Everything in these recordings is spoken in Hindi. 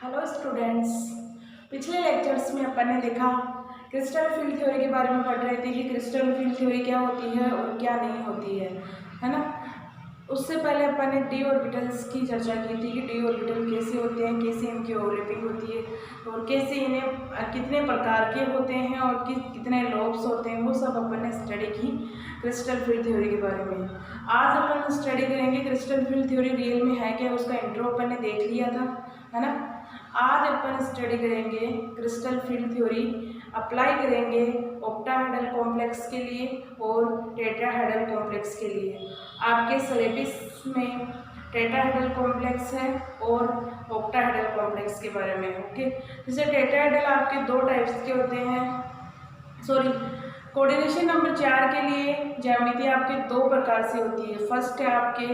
Hello students. पिछले लेक्चर्स में अपन ने देखा क्रिस्टल फील्ड थ्योरी के बारे में पढ़ रहे थे कि क्रिस्टल फील्ड थ्योरी क्या होती है और क्या नहीं होती है ना। उससे पहले अपन ने डी ऑर्बिटल्स की चर्चा की थी कि डी ऑर्बिटल कैसे होते हैं, कैसे इनकी ओवरलैपिंग होती है और कैसे इन्हें कितने प्रकार के होते हैं और कितने लोब्स होते हैं, वो सब अपन ने स्टडी की क्रिस्टल फील्ड थ्योरी के बारे में। आज अपन स्टडी करेंगे क्रिस्टल फील्ड थ्योरी रियल में है क्या, उसका इंट्रो अपन ने देख लिया था, है ना। आज अपन स्टडी करेंगे क्रिस्टल फील्ड थ्योरी, अप्लाई करेंगे ऑक्टाहेड्रल कॉम्प्लेक्स के लिए और टेट्राहेड्रल कॉम्प्लेक्स के लिए। आपके सिलेबस में टेट्राहेड्रल कॉम्प्लेक्स है और ऑक्टाहेड्रल कॉम्प्लेक्स के बारे में। ओके, जैसे टेट्राहेड्रल आपके दो टाइप्स के होते हैं, कोऑर्डिनेशन नंबर 4 के लिए ज्यामिति आपके दो प्रकार से होती है। फर्स्ट है आपके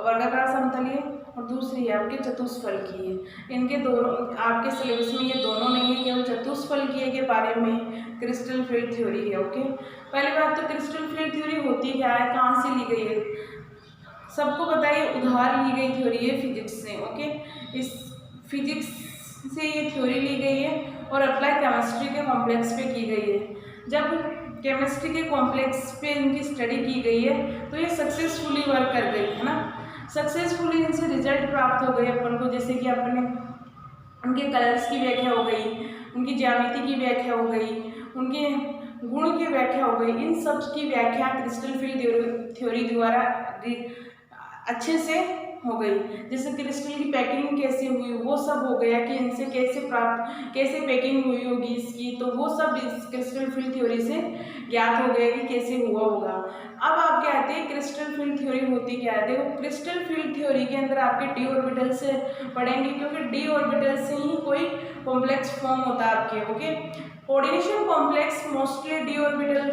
वर्गाकार समतलीय और दूसरी है आपके चतुष्फलकीय। इनके दोनों आपके सिलेबस में ये दोनों नहीं है, केवल चतुष्फलकीय के बारे में क्रिस्टल फील्ड थ्योरी है। ओके, पहली बात तो क्रिस्टल फील्ड थ्योरी होती क्या है, कहाँ से ली गई है, सबको बताइए। उधार ली गई थ्योरी है फिजिक्स से। ओके, इस फिजिक्स से ये थ्योरी ली गई है और अप्लाई केमिस्ट्री के कॉम्प्लेक्स पे की गई है। जब केमिस्ट्री के कॉम्प्लेक्स पे इनकी स्टडी की गई है तो ये सक्सेसफुली वर्क कर गई है ना। सक्सेसफुली इनसे रिजल्ट प्राप्त हो गए अपन को, जैसे कि अपन ने उनके कलर्स की व्याख्या हो गई, उनकी ज्यामिति की व्याख्या हो गई, उनके गुण की व्याख्या हो गई। इन सब की व्याख्या क्रिस्टल फील्ड थ्योरी द्वारा अच्छे से हो गई। जैसे क्रिस्टल की पैकिंग कैसे हुई वो सब हो गया कि इनसे कैसे पैकिंग हुई होगी इसकी, तो वो सब इस क्रिस्टल फील्ड थ्योरी से ज्ञात हो गया कि कैसे हुआ होगा। अब आप क्या आते हैं क्रिस्टल फील्ड थ्योरी होती क्या है, देखो क्रिस्टल फील्ड थ्योरी के अंदर आपके डी ऑर्बिटल से पढ़ेंगे, क्योंकि डी ऑर्बिटल से ही कोई कॉम्प्लेक्स फॉर्म होता है आपके। Okay, coordination complex mostly D orbital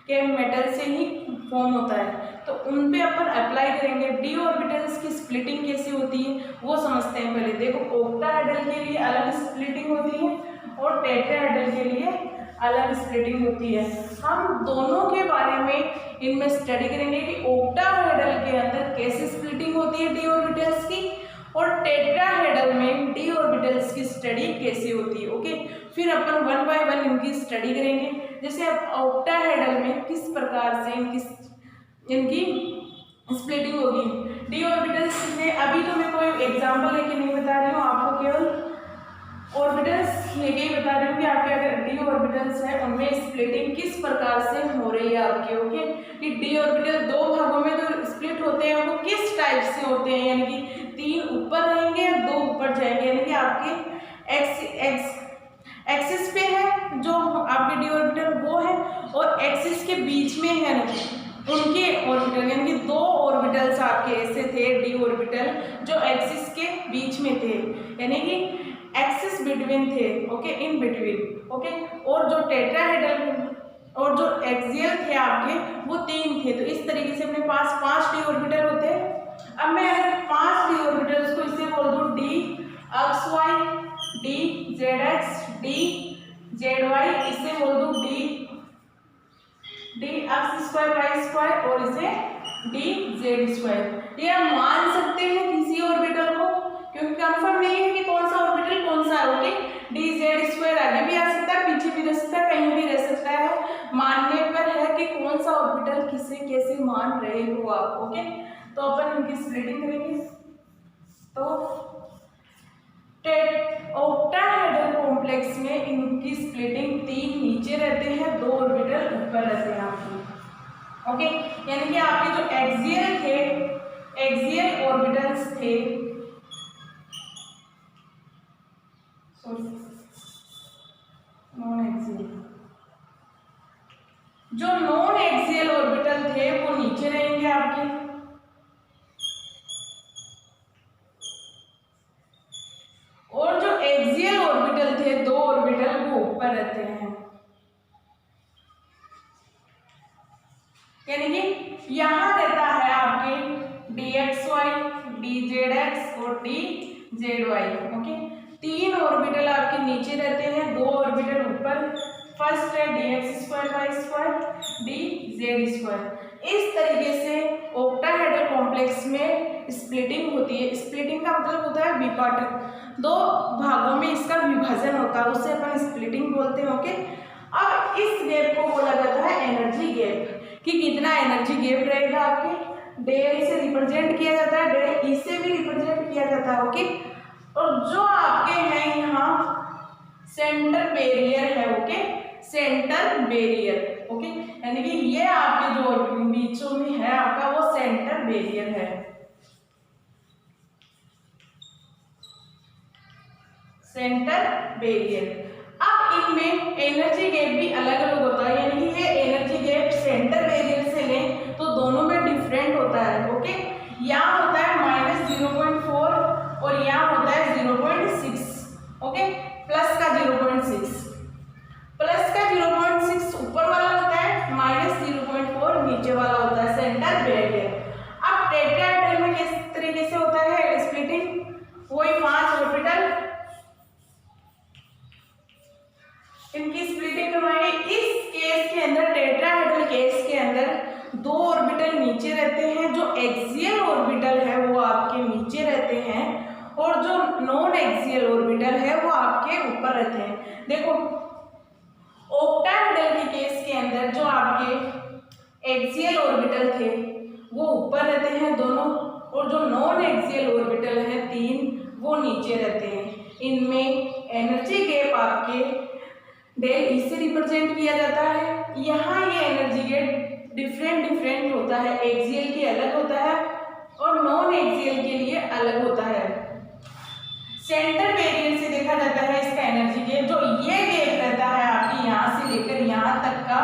के मेटल से ही फॉर्म होता है, तो उन पे अपन अप्लाई करेंगे। डी ऑर्बिटल्स की स्प्लिटिंग कैसे होती है वो समझते हैं पहले। देखो ऑक्टाहेड्रल के लिए अलग स्प्लिटिंग होती है और टेट्राहेड्रल के लिए अलग स्प्लिटिंग होती है। हम दोनों के बारे में इनमें स्टडी करेंगे कि ऑक्टाहेड्रल के अंदर कैसे स्प्लिटिंग होती है डी ऑर्बिटल्स की और टेट्राहेड्रल में डी ऑर्बिटल्स की स्टडी कैसे होती है। ओके, फिर अपन वन बाय वन इनकी स्टडी करेंगे। जैसे अब ऑक्टाहेड्रल में किस प्रकार से इनकी स्प्लिटिंग होगी डी ऑर्बिटल्स में। अभी तो मैं कोई एग्जांपल लेके नहीं बता रही हूँ, आपको केवल ऑर्बिटल्स लेके ही बता रही हूँ कि आपके अगर डी ऑर्बिटल्स है उनमें स्प्लिटिंग किस प्रकार से हो रही है आपके। ओके, कि डी ऑर्बिटल दो भागों में जो स्प्लिट होते हैं वो किस टाइप से होते हैं, यानी कि 3 ऊपर रहेंगे या 2 ऊपर जाएंगे, यानी कि आपके एक्सिस पे है जो आपके डी ऑर्बिटल वो है और एक्सिस के बीच में है उनके ऑर्बिटल, यानी कि 2 ऑर्बिटल्स आपके ऐसे थे डी ऑर्बिटल जो एक्सिस के बीच में थे, यानी कि एक्सिस बिटवीन थे। Okay, in between. ओके, और जो टेट्राहेड्रल और जो एक्सियल थे आपके वो 3 थे। तो इस तरीके से अपने पास 5 डी ऑर्बिटल होते हैं। अब मैं अगर 5 डी ऑर्बिटल्स को इसे बोल दूँ D X Y, D Z X, D Z Y, इसे बोल दूँ D X square Y square और इसे डी जेड स्क्वायर। ये आप मान सकते हैं किसी ऑर्बिटल को, क्योंकि कंफर्म नहीं है कि कौन सा ऑर्बिटल कौन सा है। ओके, डी जेड स्क्वायर आगे भी आ सकता है, पीछे भी रह सकता है, कहीं भी रह सकता है, मानने पर है कि कौन सा ऑर्बिटल किसे कैसे मान रहे हो आप। ओके, तो अपन इनकी स्प्लिटिंग करेंगे। तो ऑक्टाहेड्रल कॉम्प्लेक्स में इनकी स्प्लिटिंग 3 नीचे रहते हैं, 2 ऑर्बिटल ऊपर रहते हैं आपके। ओके, यानी कि आपके जो एक्सियल ऑर्बिटल्स थे, जो नॉन एक्सियल ऑर्बिटल थे वो नीचे रहेंगे आपके, और जो एक्सियल ऑर्बिटल थे 2 ऑर्बिटल वो ऊपर रहते हैं। यानी कि यहां रहता है आपके D X Y, D Z X और D Z Y. Okay, 3 orbital आपके नीचे रहते हैं, 2 ऑर्बिटल ऊपर। फर्स्ट है D X square Y square, D Z square. इस तरीके से ऑक्टाहेड्रल कॉम्प्लेक्स में स्प्लिटिंग होती है। स्प्लिटिंग का मतलब होता है विपाटन, दो भागों में इसका विभाजन होता है, उससे अपन स्प्लिटिंग बोलते हैं। ओके, अब इस गैप को बोला जाता है एनर्जी गैप, कि कितना एनर्जी गैप रहेगा आपके, डेल से रिप्रेजेंट किया जाता है, डेल ई से भी रिप्रेजेंट किया जाता है। ओके, और जो आपके हैं यहाँ सेंटर बैरियर है। ओके, सेंटर बैरियर, ओके, यानी कि ये आपके जो बीचों में है आपका वो सेंटर बैरियर है। Centre barrier. अब इनमें एनर्जी गैप भी अलग अलग होता है, यानी कि ये एनर्जी गैप सेंटर बैरियर से लें तो दोनों में डिफरेंट होता है। ओके, यहाँ होता है -0.4 और यहाँ होता है 0.6। ओके, प्लस का 0.6, प्लस का 0.6 ऊपर वाला होता है, -0.4 नीचे वाला होता है सेंटर बैरियर। अब टेट्राहेड्रल में किस तरीके से होता है स्प्लिटिंग, वही 5 ऑर्बिटल, इनकी स्प्लिटिंग करवाएंगे। इस केस के अंदर, टेट्राहेड्रल केस के अंदर 2 ऑर्बिटल नीचे रहते हैं, जो एक्सियल ऑर्बिटल है वो आपके नीचे रहते हैं, और जो नॉन एक्सियल ऑर्बिटल है वो आपके ऊपर रहते हैं। देखो, ऑक्टाहेड्रल के केस के अंदर जो आपके एक्सियल ऑर्बिटल थे वो ऊपर रहते हैं दोनों, और जो नॉन एक्सियल ऑर्बिटल है 3 वो नीचे रहते हैं। इनमें एनर्जी गैप आपके डेल ई से रिप्रेजेंट किया जाता है। यहाँ ये एनर्जी गैप डिफरेंट होता है, एक्सियल के अलग होता है और नॉन एक्सियल के लिए अलग होता है। सेंटर बैरियर से देखा जाता है इसका एनर्जी गैप, जो ये गैप रहता है आपकी यहाँ से लेकर यहाँ तक का,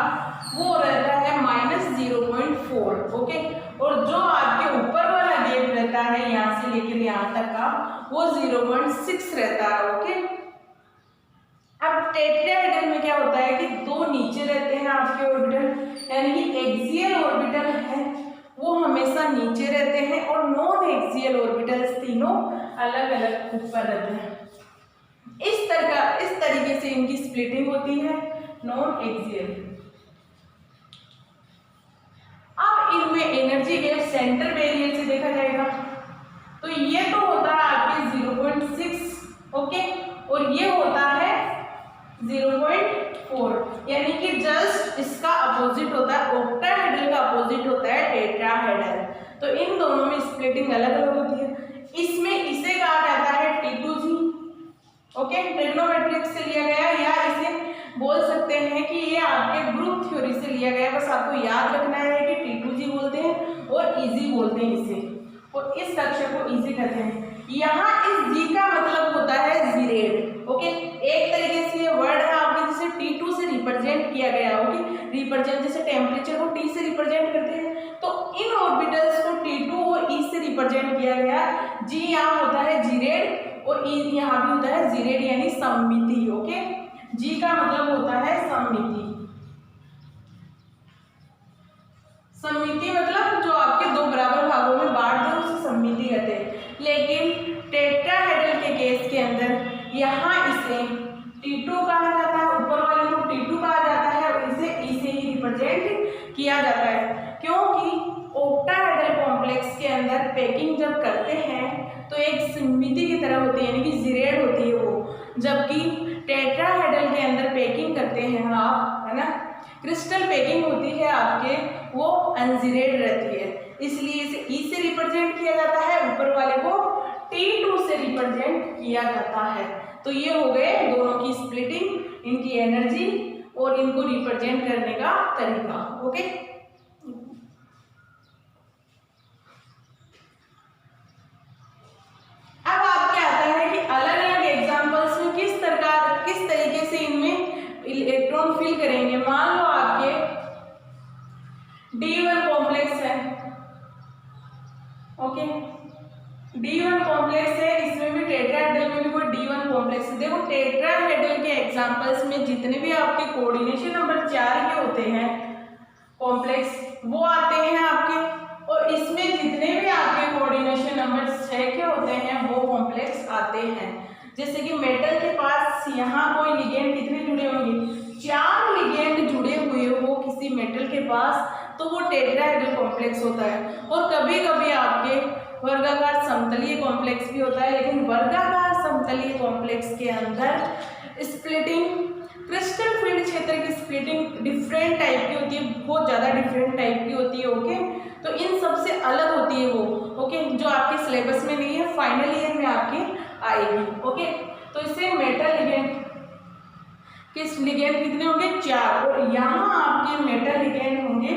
वो रहता है -0.4। ओके, और जो आपके ऊपर वाला गैप रहता है यहाँ से लेकर यहाँ तक का, वो 0.6 रहता है। ओके, अब टेट्राहेड्रल में क्या होता है कि 2 नीचे रहते हैं आपके ऑर्बिटल, यानी कि एक्सियल ऑर्बिटल है वो हमेशा नीचे रहते हैं, और नॉन एक्सियल ऑर्बिटल्स तीनों अलग अलग ऊपर रहते हैं। इस तरीके से इनकी स्प्लिटिंग होती है नॉन एक्सियल। अब इनमें एनर्जी गैप सेंटर बैरियर से देखा जाएगा तो ये तो होता है आपके 0.6। ओके, और ये होता है 0.4, यानी कि जस्ट इसका अपोजिट होता है, ऑक्टाहेड्रल का अपोजिट होता है टेट्राहेड्रल। तो इन दोनों में स्प्लिटिंग अलग अलग होती है। इसमें इसे कहा जाता है T2G। ओके, ट्रिग्नोमेट्रिक्स से लिया गया, या इसे बोल सकते हैं कि ये आपके ग्रुप थ्योरी से लिया गया। बस आपको याद रखना है कि T2G बोलते हैं और इजी बोलते हैं इसे, और इस कक्षा को इजी कहते हैं। यहाँ इस जी का मतलब होता है जीरेड। ओके, एक तरीके से ये वर्ड है आपके जिसे T2 से रिप्रेजेंट किया गया। ओके, रिप्रेजेंट जैसे टेम्परेचर को T से रिप्रेजेंट करते हैं, तो इन ऑर्बिटल्स को T2 और E से रिप्रेजेंट किया गया। जी यहाँ होता है जीरेड और E यहाँ भी होता है जीरेड, यानी सममिति। ओके, जी का मतलब होता है सममिति। सममिति मतलब जो आपके 2 बराबर भागों में बांट दो उसे सममिति कहते हैं। लेकिन टेट्राहेड्रल के केस के अंदर यहाँ इसे T2 कहा जाता है, ऊपर वाले को T2 कहा जाता है, और इसे E से ही रिप्रेजेंट किया जाता है, क्योंकि ऑक्टाहेड्रल कॉम्प्लेक्स के अंदर पैकिंग जब करते हैं तो एक सममिति की तरह होती है, यानी कि जीरेड होती है वो, जबकि टेट्राहेड्रल के अंदर पैकिंग करते हैं आप, है ना, क्रिस्टल पैकिंग होती है आपके, वो अनजीरेड रहती है, इसलिए इसे ई से रिप्रेजेंट किया जाता है, ऊपर वाले को T2 से रिप्रेजेंट किया जाता है। तो ये हो गए दोनों की स्प्लिटिंग, इनकी एनर्जी और इनको रिप्रेजेंट करने का तरीका। ओके, अब आपके आता है कि अलग अलग एग्जांपल्स में किस तरीके से इनमें इलेक्ट्रॉन फिल करेंगे। मान लो आपके D1 कॉम्प्लेक्स है। ओके, D1 कॉम्प्लेक्स है, इसमें भी टेट्राहेड्रल में भी कोई D1 कॉम्प्लेक्स है। देखो, टेट्राहेड्रल के एग्जांपल्स में जितने भी आपके कोऑर्डिनेशन नंबर 4 के होते हैं कॉम्प्लेक्स, वो आते हैं आपके, और इसमें जितने भी आपके कोऑर्डिनेशन नंबर 6 के होते हैं वो कॉम्प्लेक्स आते हैं। जैसे कि मेटल के पास यहाँ कोई लिगेंड कितने जुड़े होंगे, 4 लिगेंड जुड़े हुए हो किसी मेटल के पास, तो वो टेट्राहेड्रल कॉम्प्लेक्स होता है। और कभी कभी आपके वर्गाकार समतलीय कॉम्प्लेक्स भी होता है, लेकिन वर्गाकार समतलीय कॉम्प्लेक्स के अंदर स्प्लिटिंग, क्रिस्टल फील्ड क्षेत्र की स्प्लिटिंग डिफरेंट टाइप की होती है, बहुत ज़्यादा डिफरेंट टाइप की होती है। ओके, तो इन सबसे अलग होती है वो। ओके, जो आपके सिलेबस में नहीं है, फाइनल ईयर में आपके आएगी। ओके, तो इससे मेटल लिगेंड, किस लिगेंड कितने होंगे? 4, और यहाँ आपके मेटल लिगेंड होंगे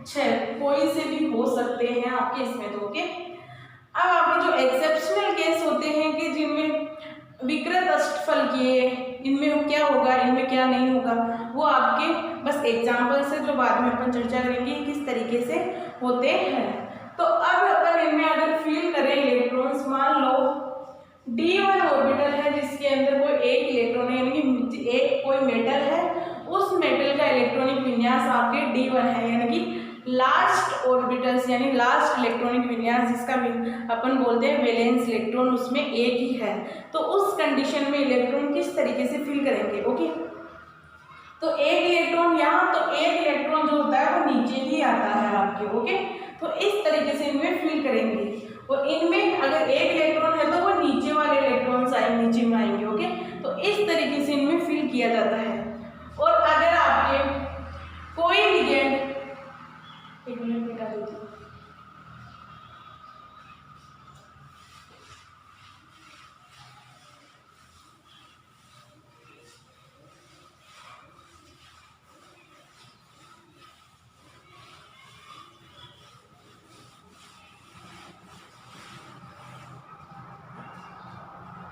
6, कोई से भी हो सकते हैं आपके इसमें। तो ओके, अब आपके जो एक्सेप्शनल केस होते हैं कि जिनमें विकृत अष्टफल किए, इनमें क्या होगा, इनमें क्या नहीं होगा, वो आपके बस एग्जाम्पल से जो बाद में अपन चर्चा करेंगे किस तरीके से होते हैं। तो अब अपन इनमें अगर फील करें इलेक्ट्रॉन्स, मान लो D1 ऑर्बिटल है जिसके अंदर कोई एक इलेक्ट्रॉन है, यानी कि एक कोई मेटल है, उस मेटल का इलेक्ट्रॉनिक विन्यास आपके D1 है, यानी कि लास्ट ऑर्बिटल्स यानी लास्ट इलेक्ट्रॉनिक विन्यास जिसका अपन बोलते हैं वैलेंस इलेक्ट्रॉन, उसमें एक ही है। तो उस कंडीशन में इलेक्ट्रॉन किस तरीके से फील करेंगे? ओके, तो एक इलेक्ट्रॉन यहाँ, तो एक इलेक्ट्रॉन जो होता है वो नीचे ही आता है आपके। ओके, तो इस तरीके से इनमें फील करेंगे, और इनमें अगर एक इलेक्ट्रॉन है तो वो नीचे वाले इलेक्ट्रॉन्स आएंगे, नीचे में आएंगे। ओके, तो इस तरीके से इनमें फील किया जाता है। और अगर आपके कोई लिगेंड, एक मिनट निकाल दीजिए,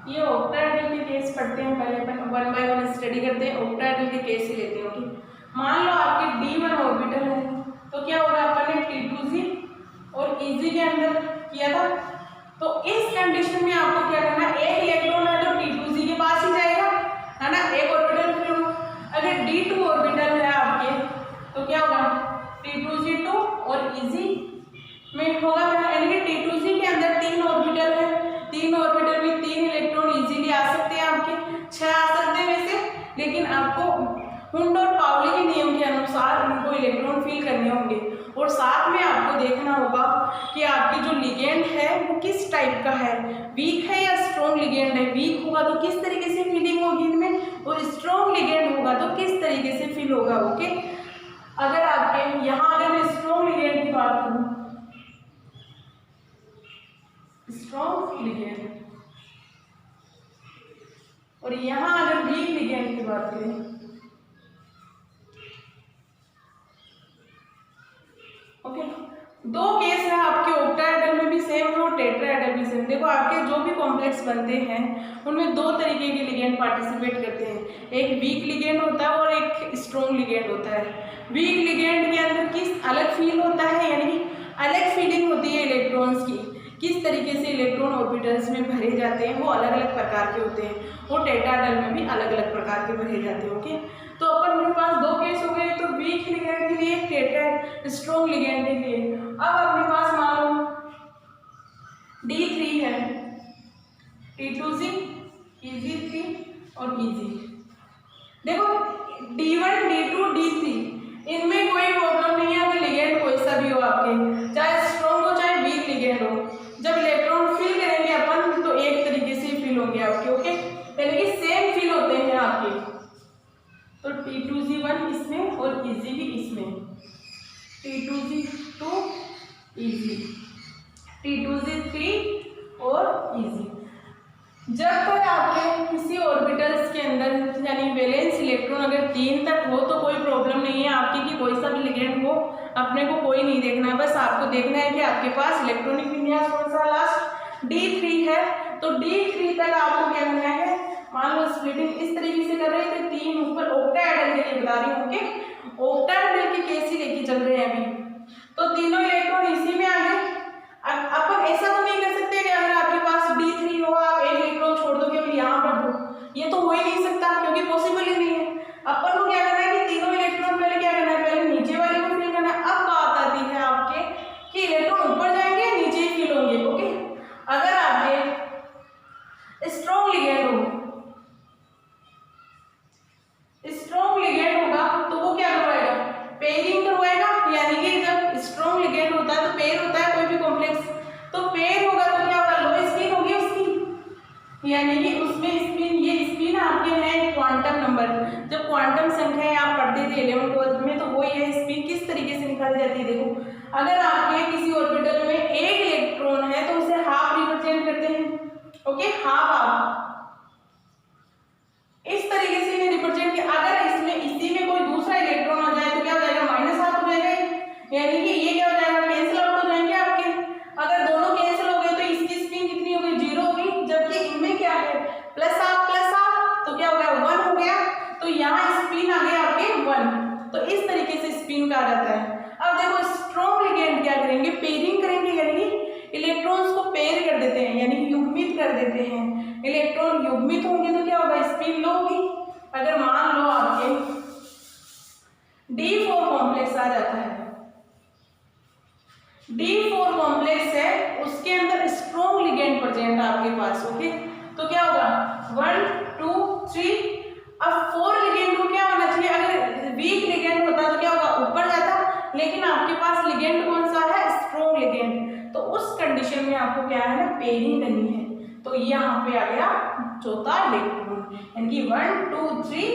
ये ऑक्टाहेड्रल के केस पढ़ते हैं, पहले अपन 1 बाय 1 स्टडी करते हैं, ऑक्टाहेड्रल के केस ही लेते हैं। ओके, मान लो आपके D1 ऑर्बिटल है, तो क्या होगा, अपन ने T2Z और EZ के अंदर किया था। तो इस कंडीशन में आपको क्या करना है, एक इलेक्ट्रॉन है तो T2Z के पास ही जाएगा, है ना, एक ऑर्बिटल फिर होगा। अगर D2 ऑर्बिटल है आपके तो क्या होगा, T2Z2 और EZ में होगा, यानी कि T2Z के अंदर 3 ऑर्बिटल है, 3 ऑर्बिटल में 3 इलेक्ट्रॉन इजीली आ सकते हैं आपके, 6 आ सकते हैं वैसे, लेकिन आपको हुंड और पाउली के नियम के अनुसार उनको इलेक्ट्रॉन फील करने होंगे। और साथ में आपको देखना होगा कि आपके जो लिगेंड है वो किस टाइप का है, वीक है या स्ट्रॉन्ग लिगेंड है। वीक होगा तो किस तरीके से फीलिंग होगी इनमें, और स्ट्रॉन्ग लिगेंड होगा तो किस तरीके से फील होगा। ओके, अगर आपके यहाँ अगर मैं स्ट्रॉन्ग लिगेंड की बात करूँ, स्ट्रॉन्ग लिगेंड, और यहाँ अगर वीक लिगेंड की बात करें, ओके, दो केस है आपके, ऑक्टाहेड्रल में भी सेम है और टेट्राहेड्रल भी सेम। देखो आपके जो भी कॉम्प्लेक्स बनते हैं उनमें 2 तरीके के लिगेंड पार्टिसिपेट करते हैं, एक वीक लिगेंड होता है और एक स्ट्रॉन्ग लिगेंड होता है। वीक लिगेंड के अंदर किस अलग फील होता है, यानी कि अलग फीलिंग होती है इलेक्ट्रॉन्स की, किस तरीके से इलेक्ट्रॉन ऑर्बिटल्स में भरे जाते हैं वो अलग अलग प्रकार के होते हैं, और टेट्राहेड्रल में भी अलग अलग प्रकार के भरे जाते हैं। ओके, तो अपन मेरे पास 2 केस हो गए, तो वीक लिगेंड के लिए, टेट्रा स्ट्रॉन्ग लिगेंड के लिए। अब अपने पास मान लो D3 है, T2Z, EZ3 और EZ। देखो D1, D2, D3 इनमें कोई प्रॉब्लम नहीं है, अगर लिगेंड कोई सा भी हो आपके, चाहे स्ट्रॉन्ग हो चाहे वीक लिगेंड हो, जब इलेक्ट्रॉन फील करेंगे अपन तो एक तरीके से फील होंगे आपके। ओके, यानी कि सेम फील होते हैं आपके। तो T2Z1 इसमें और EZ भी इसमें, T2Z2 EZ, T2Z3 और EZ। जब तक आपके किसी ऑर्बिटल्स के अंदर यानी वैलेंस इलेक्ट्रॉन अगर 3 तक हो तो कोई प्रॉब्लम नहीं है आपके कि कोई सा भी लिगेंड हो, अपने को कोई नहीं देखना है, बस आपको देखना है कि आपके पास इलेक्ट्रॉनिक विन्यास कौन सा लास्ट D3 है। तो D3 तक आपको क्या करना है, मान लो स्प्लिटिंग इस तरीके से कर रहे थे, 3 ऊपर ऑक्टाहेड्रल के लिए बता रही हूँ। ओके, ऑक्टाहेड्रल के केस ही लेके चल रहे हैं अभी, तो तीनों इलेक्ट्रॉन इसी में आ गए। अपन ऐसा तो नहीं कर सकते कि अगर आपके पास D3 हो आप एक इलेक्ट्रॉन छोड़ दो केवल यहाँ पर दो, ये तो हो ही नहीं सकता क्योंकि पॉसिबल ही नहीं है। अपन को क्या करना है कि तीनों इलेक्ट्रॉन पहले क्या करना है, पहले नीचे वाले को फील करना है। अब बात आती है आपके कि इलेक्ट्रॉन ऊपर जाएंगे या नीचे ही फील होंगे। ओके, अगर आपके स्ट्रॉन्ग लिगेंड हो, स्ट्रॉन्ग लिगेंड होगा तो वो क्या करवाएगा, पेयरिंग करवाएगा, यानी कि जब स्ट्रॉन्ग लिगेंड होता है तो पेयर होता है, नंबर, जब क्वांटम संख्याएं आप पढ़ते थे 11th-12th में, तो वो ये स्पिन किस तरीके से निकाली जाती है। देखो, अगर आपके किसी ऑर्बिटल में एक इलेक्ट्रॉन है तो उसे हाफ रिप्रेजेंट करते हैं, ओके, हाफ इस तरीके से इन्हें रिप्रेजेंट किया। अगर इसमें इसी में कोई दूसरा इलेक्ट्रॉन आ जाए तो क्या हो जाएगा, -हाफ हो जाएगा, यानी कि ये क्या हो जाएगा, कैंसिल आउट हो जाएंगे आपके। अगर दोनों कैंसिल हो गए तो इसकी स्पिन कितनी हो गई, 0 हो गई, जबकि इनमें क्या है, +हाफ, तो क्या हो गया, 1 हो गया, तो यहाँ स्पिन आ गया आपके 1। तो इस तरीके से स्पिन कहा जाता है। अब देखो, स्ट्रॉन्ग लिगेंड क्या करेंगे, पेयरिंग करेंगे, यानी कि इलेक्ट्रॉन्स को पेयर कर देते हैं, यानी कि युग्मित कर देते हैं। इलेक्ट्रॉन युग्मित होंगे तो क्या होगा, स्पिन लो होगी। अगर मान लो आपके D4 कॉम्प्लेक्स आ जाता है, D4 कॉम्प्लेक्स है, उसके अंदर स्ट्रॉन्ग लिगेंड प्रेजेंट है आपके पास, ओके, तो क्या होगा, 1 2 3। अब 4 लिगेंड को क्या होना चाहिए, अगर वीक लिगेंड होता तो क्या होगा, ऊपर जाता, लेकिन आपके पास लिगेंड कौन सा है, स्ट्रॉन्ग लिगेंड, तो उस कंडीशन में आपको क्या है ना, पेयरिंग करनी है। तो यहाँ पे आ गया चौथा इलेक्ट्रॉन, यानी कि 1 2 3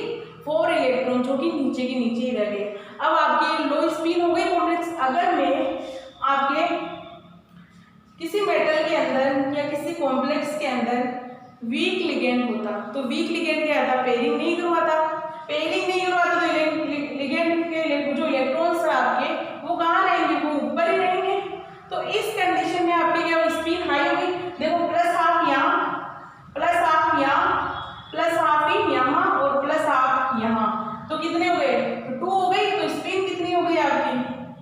4 इलेक्ट्रॉन जो कि नीचे के नीचे ही रह गए। अब आपकी लो स्पिन हो गई कॉम्प्लेक्स। अगर मैं आपके किसी मेटल के अंदर या किसी कॉम्प्लेक्स के अंदर वीक लिगेंड होता, तो वीक लिगेंड क्या था, पेयरिंग नहीं करवाता, पेयरिंग नहीं करवाता, तो लिगेंड के जो इलेक्ट्रॉन्स है आपके, वो कहाँ रहेंगे, वो ऊपर ही रहेंगे। तो इस कंडीशन में आपकी क्या होगी, स्पिन हाई होगी। देखो, +हाफ यहाँ, +हाफ यहाँ, +हाफ ही यहाँ और +हाफ यहाँ, तो कितने हो गए, तो 2 हो गई। तो स्पिन कितनी हो गई आपकी,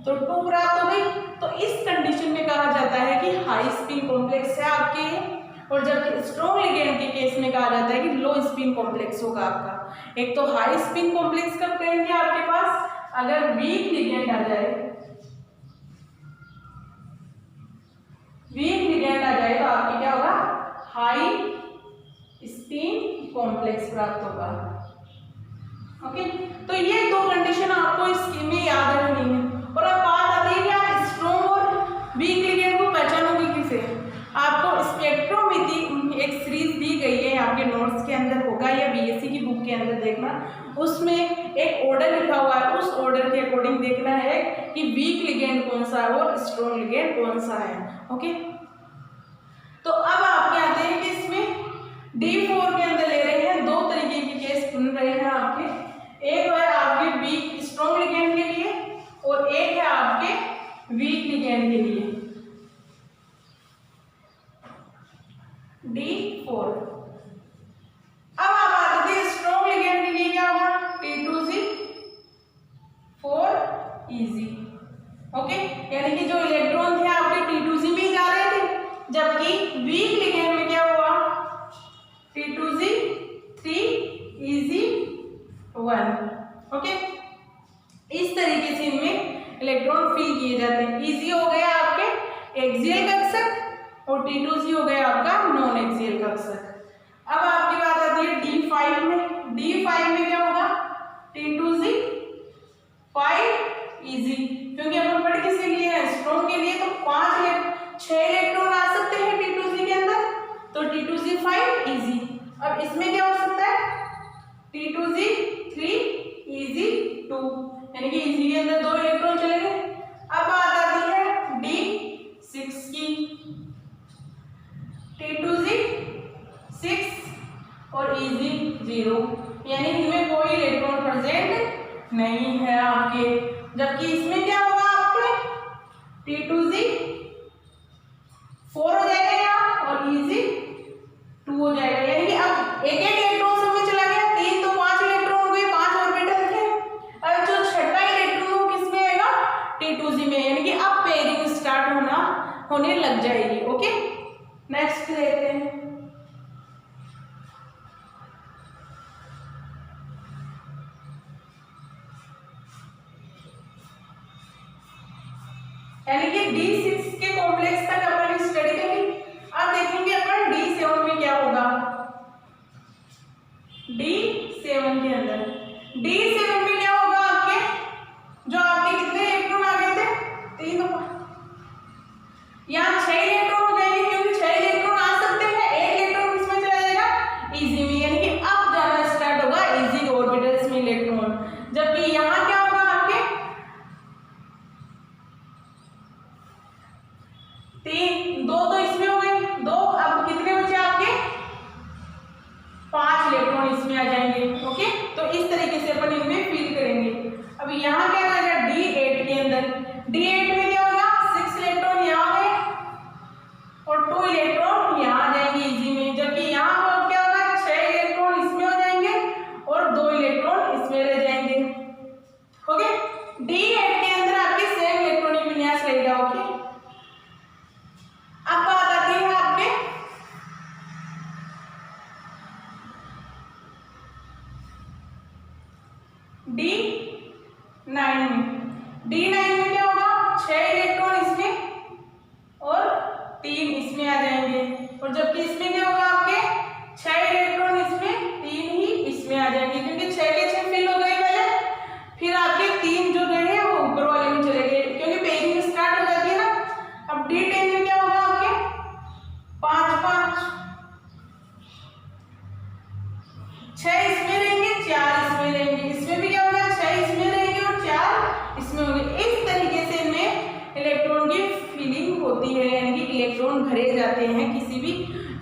तो 2 प्राप्त हो गई। तो इस कंडीशन में कहा जाता है कि हाई स्पिन कॉम्प्लेक्स है आपके, और जबकि स्ट्रॉन्ग लिगेंड के केस में कहा जाता है कि लो स्पिन कॉम्प्लेक्स होगा आपका। एक तो हाई स्पिन कॉम्प्लेक्स कब करेंगे आपके पास, अगर वीक लिगेंड आ जाए, वीक लिगेंड आ जाए तो आपकी क्या होगा, हाई स्पिन कॉम्प्लेक्स प्राप्त होगा, ओके। तो ये दो कंडीशन आपको इसमें याद रखनी है। और अब बात आती है कि आप स्ट्रॉन्ग और वीक लिगेंड को पहचानोगे किसे। आपको स्पेक्ट्रोमेट्री एक सीरीज दी गई है, आपके नोट्स के अंदर होगा या बीएससी की बुक के अंदर देखना, उसमें एक ऑर्डर लिखा हुआ है, उस ऑर्डर के अकॉर्डिंग देखना है कि वीक लिगेंड कौन सा है और स्ट्रॉन्ग लिगेंड कौन सा है, ओके। तो अब आपके आते हैं कि इसमें D4 के अंदर ले रहे हैं, दो तरीके के केस सुन रहे हैं आपके, एक है आपके वीक स्ट्रॉन्ग लिगेंड के लिए और एक है आपके वीक लिगेंड के लिए। D4। अब आप आते हैं स्ट्रॉन्ग लिगेंड के लिए, क्या होगा, T2Z4EZ, ओके, यानी कि जो इलेक्ट्रॉन थे आपके T2Z में जा रहे थे, जबकि वीक लिगेंड में क्या हुआ, T2Z3EZ1, ओके। इस तरीके से इनमें इलेक्ट्रॉन फिल किए जाते हैं। इजी हो गया आपके एक्सियल कक्षक और T2Z हो गया आपका नॉन एक्सियल कक्षक। अब आपकी बात आती है D5 में। D5 में क्या होगा, T2Z5EZ, क्योंकि अपन पढ़ किसके लिए है, स्ट्रॉन्ग के लिए, तो 6 इलेक्ट्रॉन आ सकते हैं T2Z के अंदर, तो T2Z5EZ। अब इसमें क्या हो सकता है, T2Z3EZ2, यानी कि इजी के अंदर 2 इलेक्ट्रॉन चले गए। अब बात आती है D6 की, T2Z6 और EZ0, यानी इनमें कोई इलेक्ट्रॉन प्रेजेंट नहीं है आपके, जबकि इसमें क्या होगा आपके T2Z4 हो जाएगा यहाँ और EZ2 हो जाएगा, यानी कि अब एक एक इलेक्ट्रॉन सब में चला गया, 3 तो 5 इलेक्ट्रॉन हो गए, 5 ऑर्बिटल थे। अब जो छठा इलेक्ट्रॉन वो किसमें आएगा, T2Z में, यानी कि अब पेयरिंग स्टार्ट होने लग जाएगी, ओके। नेक्स्ट देखते हैं, यानी कि D6 के कॉम्प्लेक्स तक अपन स्टडी करी। अब देखेंगे अपन D7 में क्या होगा। D7 के अंदर D7 में क्या होगा आपके, जो आपके कितने इलेक्ट्रॉन आ गए थे, 3, यहाँ 6 इलेक्ट्रॉन हो जाएंगे, क्योंकि 6 इलेक्ट्रॉन आ सकते हैं, एक इलेक्ट्रॉन किसमें चला जाएगा, इजी में, यानी कि अब जाना स्टार्ट होगा इजी ऑर्बिटल 3, 2 तो इसमें हो गए 2, अब कितने बचे आपके 5 इलेक्ट्रॉन इसमें आ जाएंगे। ओके, तो इस तरीके से अपन इनमें फिल करेंगे। अब यहाँ क्या आएगा D8 के अंदर, D8 में क्या होगा 6 इलेक्ट्रॉन यहाँ आ गए और 2 इलेक्ट्रॉन यहाँ आ जाएंगे इजी में, जबकि यहाँ पर क्या होगा 6 इलेक्ट्रॉन इसमें हो जाएंगे और 2 इलेक्ट्रॉन इसमें रह जाएंगे। ओके, D8 के अंदर आपके सेम इलेक्ट्रॉनिक विन्यास रहेगा। ओके, अब बात आती है आपके D9 में। D9 में क्या होगा 6 इलेक्ट्रॉन इसमें और 3 इसमें आ जाएंगे, और जबकि इसमें क्या होगा आपके 6 इलेक्ट्रॉन इसमें 3 ही इसमें आ जाएंगे, क्योंकि 6 के 6 फिल हो गए पहले, फिर आपके 3 जो रहे वो ऊपर वाले में चले गए, क्योंकि पेयरिंग स्टार्ट हो जाती है ना। अब D10 में क्या होगा आपके 5 5, 6 इसमें रहेंगे 4 इसमें रहेंगे, इसमें भी क्या होगा 6 इसमें रहेंगे और 4 इसमें होंगे। इस तरीके से इनमें इलेक्ट्रॉन की फिलिंग होती है, यानी कि इलेक्ट्रॉन भरे जाते हैं किसी भी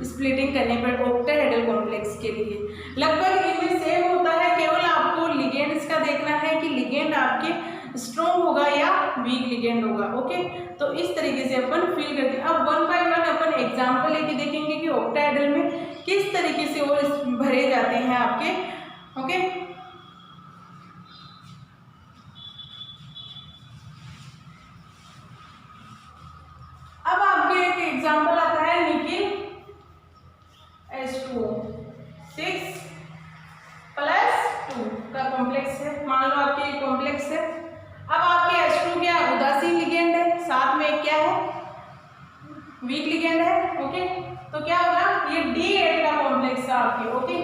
स्प्लिटिंग करने पर ऑक्टाहेड्रल कॉम्प्लेक्स के लिए। लगभग इनमें सेम होता है, केवल आपको लिगेंड्स का देखना है कि लिगेंड आपके स्ट्रॉन्ग होगा या वीक लिगेंड होगा। ओके, तो इस तरीके से अपन फिल करते हैं। अब 1 बाय 1 अपन एग्जांपल लेके देखेंगे कि ऑक्टाहेड्रल में किस तरीके से वो भरे जाते हैं आपके। ओके, अब आपके एक एग्जांपल आता है निकिल H2O 6 + 2 का कॉम्प्लेक्स है। मान लो आपके ये कॉम्प्लेक्स है। अब आपके H2 क्या है उदासीन लिगेंड है, साथ में क्या है वीक लिगेंड है। ओके, तो क्या होगा ये D8 का कॉम्प्लेक्स है आपके। ओके,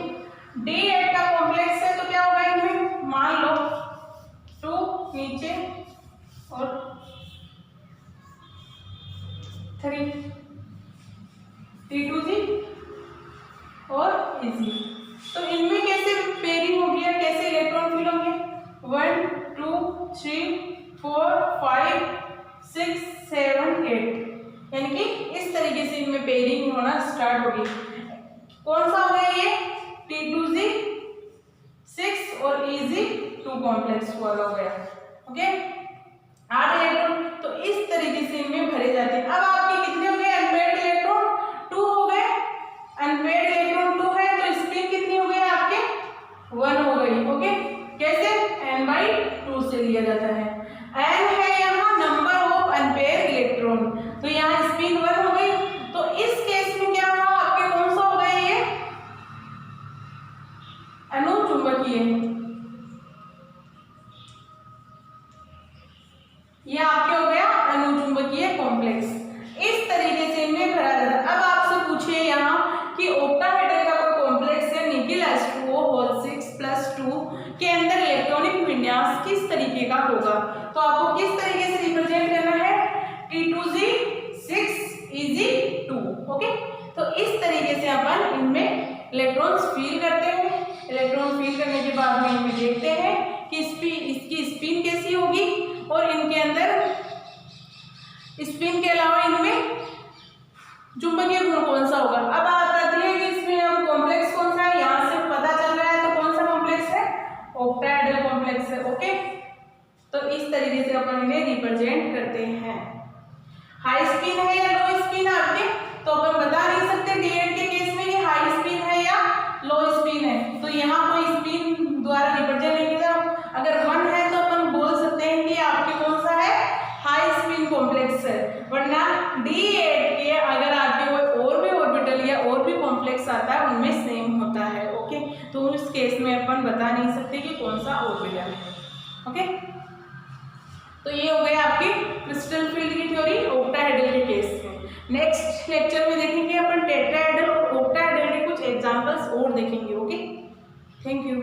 D8 का कॉम्प्लेक्स है तो क्या होगा इनमें मान लो 2 नीचे और 3 T2G और इजी। तो इनमें कैसे पेयरिंग होगी या कैसे इलेक्ट्रॉन फिल होंगे 1 2 3 4 5 6 7 8, यानी कि इस तरीके से इनमें पेयरिंग होना स्टार्ट होगी। कौन सा हो गया ये T2G 6 और EG 2 कॉम्प्लेक्स वाला हो गया। ओके, 8 इलेक्ट्रॉन तो इस तरीके से इनमें भरे जाते हैं। अब आपके कितने हो गए अनपेयर्ड इलेक्ट्रॉन 2 हो गए, अनपेयर्ड इलेक्ट्रॉन 2 है तो स्पिन कितनी हो गई आपके 1 हो गई। ओके, कैसे n/2 से लिया जाता है। n है यहाँ नंबर ऑफ अनपेयर्ड इलेक्ट्रॉन, तो यहाँ स्पिन 1 हो गई। तो इस केस में क्या हुआ आपके कौन सा हो गया ये अनुचुंबकीय, ये आपके हो गया अनुचुंबकीय कॉम्प्लेक्स। इस तरीके से इनमें भरा जाता है। अब आपसे पूछिए यहाँ कि ऑक्टाहेड्रल का कोई कॉम्प्लेक्स है निकिल H2O होल 6 + 2 के अंदर इलेक्ट्रॉनिक विन्यास किस तरीके का होगा, तो आपको किस तरीके से रिप्रेजेंट करना है T2G 6 EG 2। ओके, तो इस तरीके से अपन इनमें इलेक्ट्रॉन्स फील करते हैं। इलेक्ट्रॉन फील करने के बाद में इनमें देखते हैं कि इसकी स्पिन कैसी होगी और इनके अंदर स्पिन के अलावा इनमें चुंबकीय गुण कौन सा होगा। अब बात आती है कि इसमें अब कॉम्प्लेक्स कौन सा है, यहाँ से पता चल रहा है तो कौन सा कॉम्प्लेक्स है ऑक्टाहेड्रल कॉम्प्लेक्स है। ओके, तो इस तरीके से अपन इन्हें रिप्रेजेंट करते हैं। हाई स्पिन है या लो स्पिन आपके, तो अपन बता नहीं सकते D8 के केस में ये हाई स्पिन है या लो स्पिन है, तो यहाँ कोई स्पिन द्वारा रिप्रेजेंट नहीं किया। अगर 1 है तो अपन बोल सकते हैं कि आपके कौन सा है हाई स्पिन कॉम्प्लेक्स है, वरना D8 के अगर आपके कोई और भी ऑर्बिटल या और भी कॉम्प्लेक्स आता है उनमें सेम होता है। ओके, तो उस केस में अपन बता नहीं सकते कि कौन सा ऑर्बिटल है। ओके, तो ये हो गया आपकी क्रिस्टल फील्ड की थ्योरी ऑक्टाहेड्रल के केस में। नेक्स्ट लेक्चर में देखेंगे अपन टेट्राहेड्रल और ऑक्टाहेड्रल के कुछ एग्जांपल्स और देखेंगे। Okay, thank you.